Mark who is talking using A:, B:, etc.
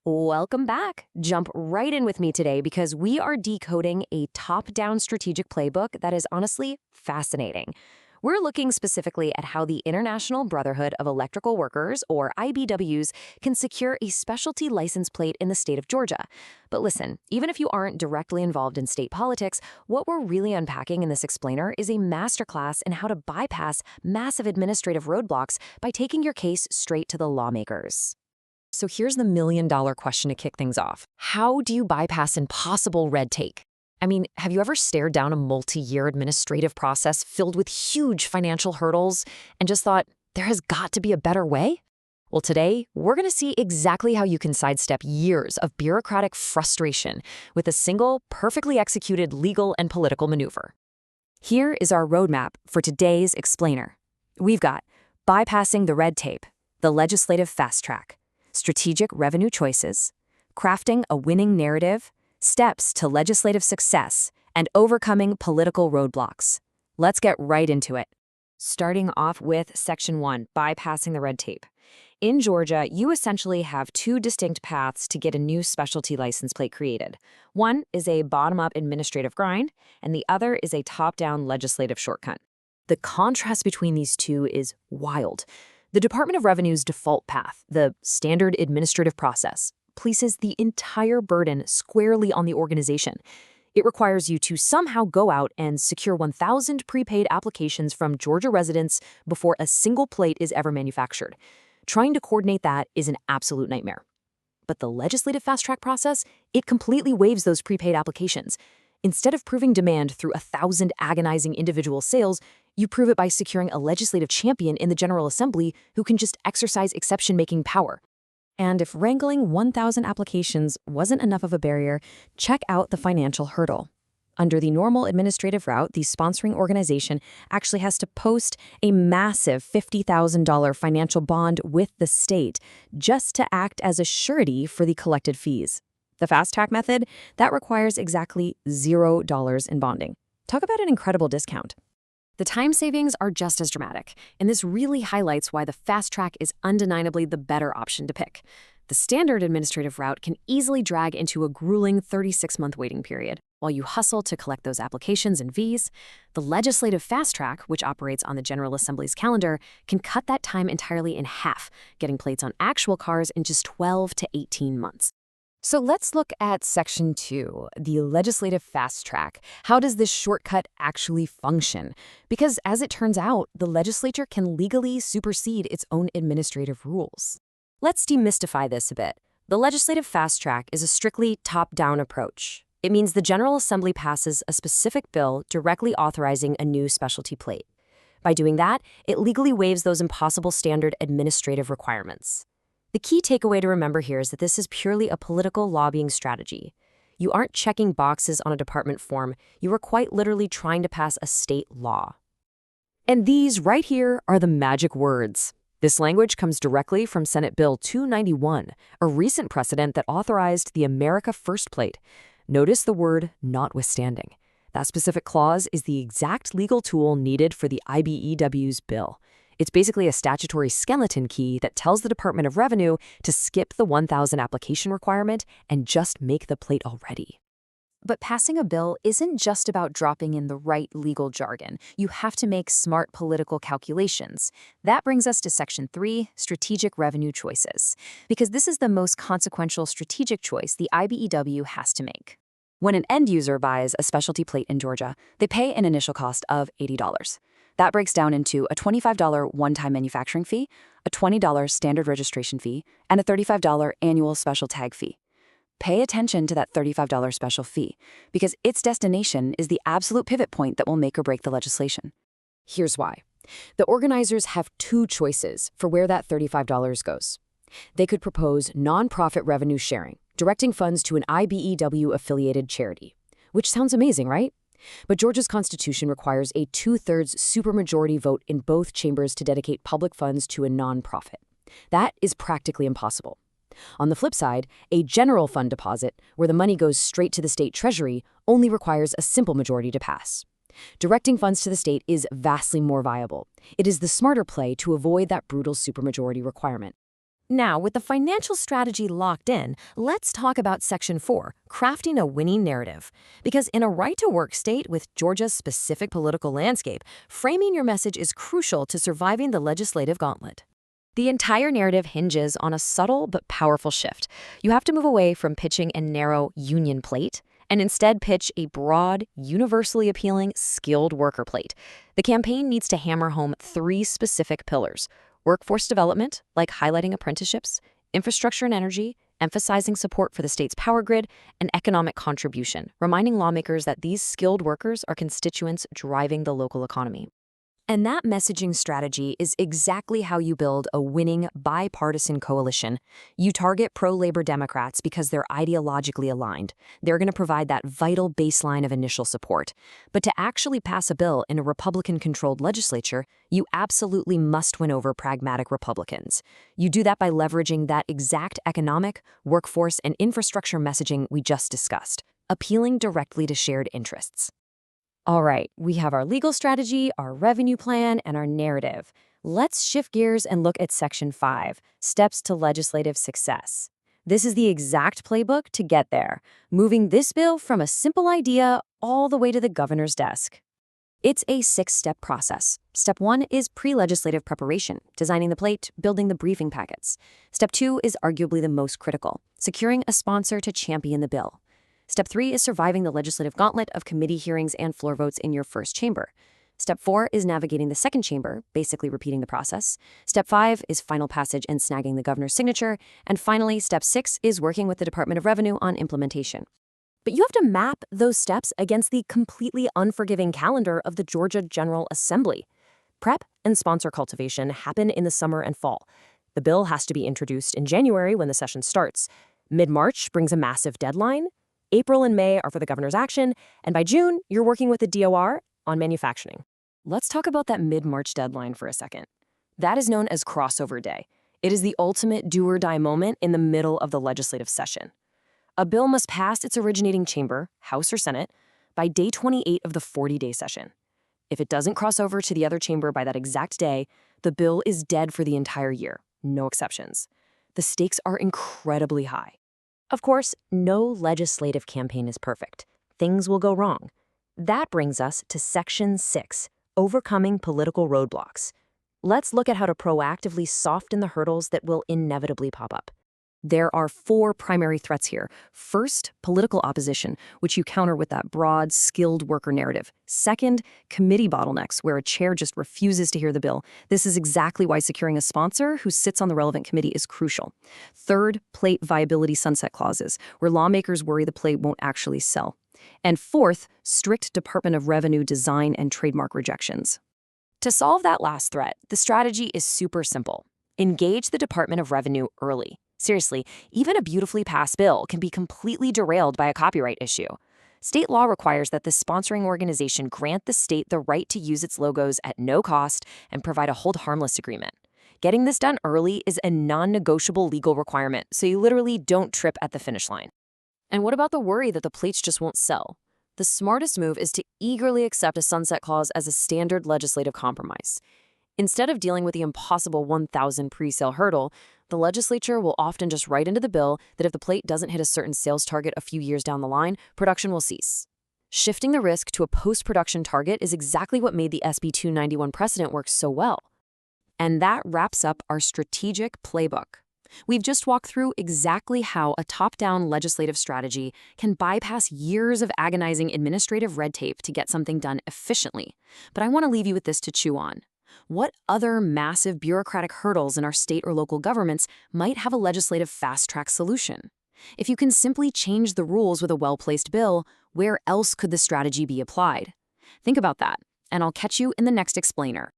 A: Welcome back. Jump right in with me today because we are decoding a top-down strategic playbook that is honestly fascinating. We're looking specifically at how the International Brotherhood of Electrical Workers, or IBWs, can secure a specialty license plate in the state of Georgia. But listen, even if you aren't directly involved in state politics, what we're really unpacking in this explainer is a masterclass in how to bypass massive administrative roadblocks by taking your case straight to the lawmakers. So here's the million-dollar question to kick things off. How do you bypass impossible red tape? I mean, have you ever stared down a multi-year administrative process filled with huge financial hurdles and just thought, there has got to be a better way? Well, today, we're going to see exactly how you can sidestep years of bureaucratic frustration with a single, perfectly executed legal and political maneuver. Here is our roadmap for today's explainer. We've got bypassing the red tape, the legislative fast track, strategic revenue choices, crafting a winning narrative, steps to legislative success, and overcoming political roadblocks. Let's get right into it. Starting off with Section 1, bypassing the red tape. In Georgia, you essentially have two distinct paths to get a new specialty license plate created. One is a bottom-up administrative grind, and the other is a top-down legislative shortcut. The contrast between these two is wild. The Department of Revenue's default path, the standard administrative process, places the entire burden squarely on the organization. It requires you to somehow go out and secure 1,000 prepaid applications from Georgia residents before a single plate is ever manufactured. Trying to coordinate that is an absolute nightmare. But the legislative fast-track process, it completely waives those prepaid applications. Instead of proving demand through 1,000 agonizing individual sales, you prove it by securing a legislative champion in the General Assembly who can just exercise exception-making power. And if wrangling 1,000 applications wasn't enough of a barrier, check out the financial hurdle. Under the normal administrative route, the sponsoring organization actually has to post a massive $50,000 financial bond with the state just to act as a surety for the collected fees. The fast-track method, that requires exactly $0 in bonding. Talk about an incredible discount. The time savings are just as dramatic, and this really highlights why the fast track is undeniably the better option to pick. The standard administrative route can easily drag into a grueling 36-month waiting period. While you hustle to collect those applications and fees, the legislative fast track, which operates on the General Assembly's calendar, can cut that time entirely in half, getting plates on actual cars in just 12 to 18 months. So let's look at Section 2, the legislative fast track. How does this shortcut actually function? Because as it turns out, the legislature can legally supersede its own administrative rules. Let's demystify this a bit. The legislative fast track is a strictly top-down approach. It means the General Assembly passes a specific bill directly authorizing a new specialty plate. By doing that, it legally waives those impossible standard administrative requirements. The key takeaway to remember here is that this is purely a political lobbying strategy. You aren't checking boxes on a department form, you are quite literally trying to pass a state law. And these right here are the magic words. This language comes directly from Senate Bill 291, a recent precedent that authorized the America First plate. Notice the word notwithstanding. That specific clause is the exact legal tool needed for the IBEW's bill. It's basically a statutory skeleton key that tells the Department of Revenue to skip the 1,000 application requirement and just make the plate already. But passing a bill isn't just about dropping in the right legal jargon. You have to make smart political calculations. That brings us to Section 3, strategic revenue choices, because this is the most consequential strategic choice the IBEW has to make. When an end user buys a specialty plate in Georgia, they pay an initial cost of $80. That breaks down into a $25 one-time manufacturing fee, a $20 standard registration fee, and a $35 annual special tag fee. Pay attention to that $35 special fee, because its destination is the absolute pivot point that will make or break the legislation. Here's why. The organizers have two choices for where that $35 goes. They could propose nonprofit revenue sharing, directing funds to an IBEW-affiliated charity, which sounds amazing, right? But Georgia's constitution requires a 2/3 supermajority vote in both chambers to dedicate public funds to a nonprofit. That is practically impossible. On the flip side, a general fund deposit, where the money goes straight to the state treasury, only requires a simple majority to pass. Directing funds to the state is vastly more viable. It is the smarter play to avoid that brutal supermajority requirement. Now, with the financial strategy locked in, let's talk about Section 4, crafting a winning narrative. Because in a right-to-work state with Georgia's specific political landscape, framing your message is crucial to surviving the legislative gauntlet. The entire narrative hinges on a subtle but powerful shift. You have to move away from pitching a narrow union plate and instead pitch a broad, universally appealing, skilled worker plate. The campaign needs to hammer home three specific pillars: workforce development, like highlighting apprenticeships; infrastructure and energy, emphasizing support for the state's power grid; and economic contribution, reminding lawmakers that these skilled workers are constituents driving the local economy. And that messaging strategy is exactly how you build a winning bipartisan coalition. You target pro-labor Democrats because they're ideologically aligned. They're going to provide that vital baseline of initial support. But to actually pass a bill in a Republican-controlled legislature, you absolutely must win over pragmatic Republicans. You do that by leveraging that exact economic, workforce, and infrastructure messaging we just discussed, appealing directly to shared interests. All right, we have our legal strategy, our revenue plan, and our narrative. Let's shift gears and look at Section 5, Steps to Legislative Success. This is the exact playbook to get there, moving this bill from a simple idea all the way to the governor's desk. It's a 6-step process. Step 1 is pre-legislative preparation, designing the plate, building the briefing packets. Step 2 is arguably the most critical, securing a sponsor to champion the bill. Step 3 is surviving the legislative gauntlet of committee hearings and floor votes in your first chamber. Step 4 is navigating the second chamber, basically repeating the process. Step 5 is final passage and snagging the governor's signature. And finally, Step 6 is working with the Department of Revenue on implementation. But you have to map those steps against the completely unforgiving calendar of the Georgia General Assembly. Prep and sponsor cultivation happen in the summer and fall. The bill has to be introduced in January when the session starts. Mid-March brings a massive deadline. April and May are for the governor's action, and by June, you're working with the DOR on manufacturing. Let's talk about that mid-March deadline for a second. That is known as crossover day. It is the ultimate do-or-die moment in the middle of the legislative session. A bill must pass its originating chamber, House or Senate, by day 28 of the 40-day session. If it doesn't cross over to the other chamber by that exact day, the bill is dead for the entire year, no exceptions. The stakes are incredibly high. Of course, no legislative campaign is perfect. Things will go wrong. That brings us to Section 6, Overcoming Political Roadblocks. Let's look at how to proactively soften the hurdles that will inevitably pop up. There are 4 primary threats here. First, political opposition, which you counter with that broad, skilled worker narrative. Second, committee bottlenecks, where a chair just refuses to hear the bill. This is exactly why securing a sponsor who sits on the relevant committee is crucial. Third, plate viability sunset clauses, where lawmakers worry the plate won't actually sell. And fourth, strict Department of Revenue design and trademark rejections. To solve that last threat, the strategy is super simple. Engage the Department of Revenue early. Seriously, even a beautifully passed bill can be completely derailed by a copyright issue. State law requires that the sponsoring organization grant the state the right to use its logos at no cost and provide a hold harmless agreement. Getting this done early is a non-negotiable legal requirement, so you literally don't trip at the finish line. And what about the worry that the plates just won't sell? The smartest move is to eagerly accept a sunset clause as a standard legislative compromise. Instead of dealing with the impossible 1,000 pre-sale hurdle, the legislature will often just write into the bill that if the plate doesn't hit a certain sales target a few years down the line, production will cease. Shifting the risk to a post-production target is exactly what made the SB 291 precedent work so well. And that wraps up our strategic playbook. We've just walked through exactly how a top-down legislative strategy can bypass years of agonizing administrative red tape to get something done efficiently. But I want to leave you with this to chew on. What other massive bureaucratic hurdles in our state or local governments might have a legislative fast-track solution? If you can simply change the rules with a well-placed bill, where else could the strategy be applied? Think about that, and I'll catch you in the next explainer.